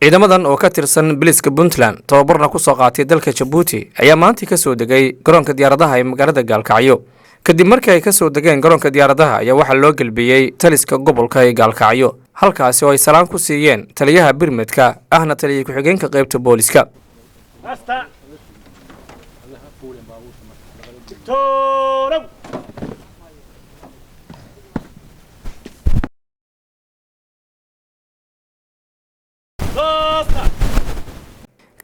ciidamadan oo ka tirsan biliska Puntland tababarna ku soo qaatay dalka Djibouti ayaa maanta ka soo degay garoonka diyaaradaha ee magaalada Gaalkacyo. kadib markii ay ka soo degeen garoonka diyaaradaha ayaa waxa loo galbiyay taliska gobolka ee Gaalkacyo, halkaas oo ay salaan ku siiyeen taliyaha birmadka ahna taliye ku xigeenka qaybta booliska.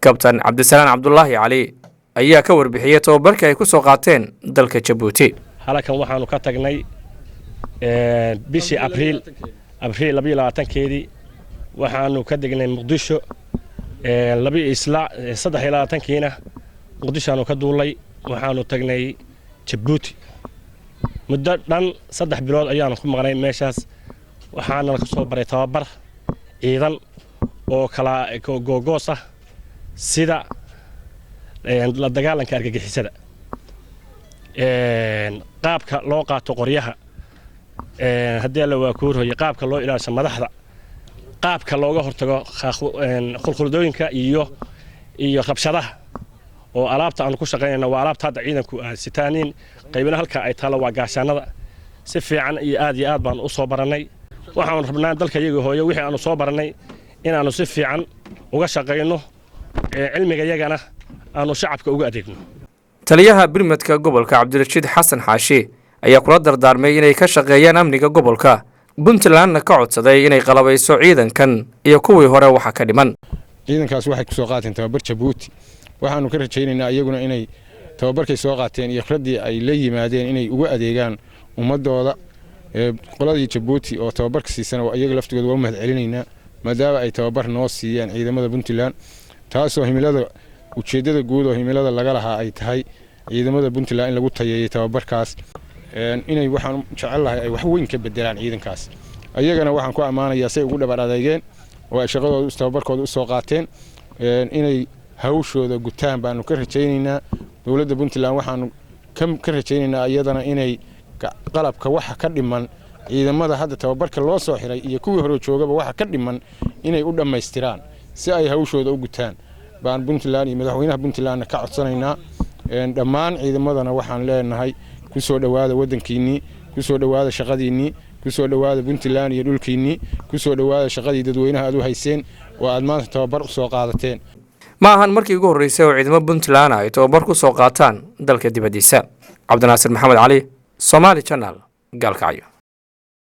كابتن عبد السلام عبد الله علي ayaa ka warbixiyay tababarka ay ku soo qaateen dalka Djibouti. halkan waxaanu ka tagnay bishii Abriil 22keedii waxaanu ka degnay Muqdisho 23kiina Muqdisho aanu ka duulay waxaanu tagnay Djibouti muddo dhan 3 bilood ayaanu ku maqnay meeshaas waxaana ka soo baray tababar ciidan oo kala gogoos ah sida la dagaalanka argagixisada qaabka loo qaato qoryaha hadii la waakuurhoyo qaabka loo ilaasho madaxda qaabka looga hortago khulkhulooyinka iyo qabshadaha oo alaabta aan ku shaqeynayna waa alaabta hadda ciidanku sitaanin qaybina halka ay taalo waa gaashaanada si fiican iyo aad baan u soo baranay waxaan rabnaa dalka iyaga hooyo wixii aanu soo baranay inaanu si fiican uga shaqeyno cilmiga yagana aanu shacabka uga adeegno. taliyaha birmadka gobolka Cabdirashiid Xasan Xaashi ayaa kula dardaarmay inay ka shaqeeyaan amniga gobolka Puntlandna ka codsaday inay qalabayso ciidankan iyo kuwii hore waxa ka dhiman. ciidankaas waxay ku soo qaateen tababar Djibouti waxaanu ka rajaynaynaa iyaguna inay tababarkay soo qaateen iyo khibradii ay la yimaadeen inay uga adeegaan ummadooda qoladii Djibouti oo tababarka siisan oo iyaga laftigooda waa mahad celinaynaa maadaama ay tababar noo siiyeen ciidamada Puntland taasoo himilada ujeedada guud oo himilada laga lahaa ay tahay ciidamada Puntland in lagu tayeeyo tababarkaas inay waxaan jecelahay ay wax weyn ka bedelaan ciidankaas ayagana waxaan ku amaanayaa say ugu dhabar adeegeen oo ay shaqadooda tababarkooda u soo qaateen inay hawshooda gutaan baanu ka rajaynaynaa dawladda Puntland waxaan ka rajaynaynaa iyadana inay qalabka waxa ka dhiman ciidamada hadda tababarka loo soo xiray iyo kuwii hore joogaba waxa ka dhiman inay u dhameystiraan si ay hawshooda u gutaan baan Puntland iyo madaxweynaha Puntland ka codsanaynaa dhammaan ciidamadana waxaan leenahay ku soo dhawaada wadankiini ku soo dhawaada shaqadiini ku soo dhawaada Puntland iyo dhulkiini ku soo dhawaada shaqadii dadweynaha aad u hayseen oo aad maanta tababar u soo qaadateen ma ahan markii ugu horeysay oo ciidamada Puntland ay tababar ku soo qaataan dalka dibadiisa. Cabdinaasir Maxamed Cali, Somali Channel, Gaalkacyo.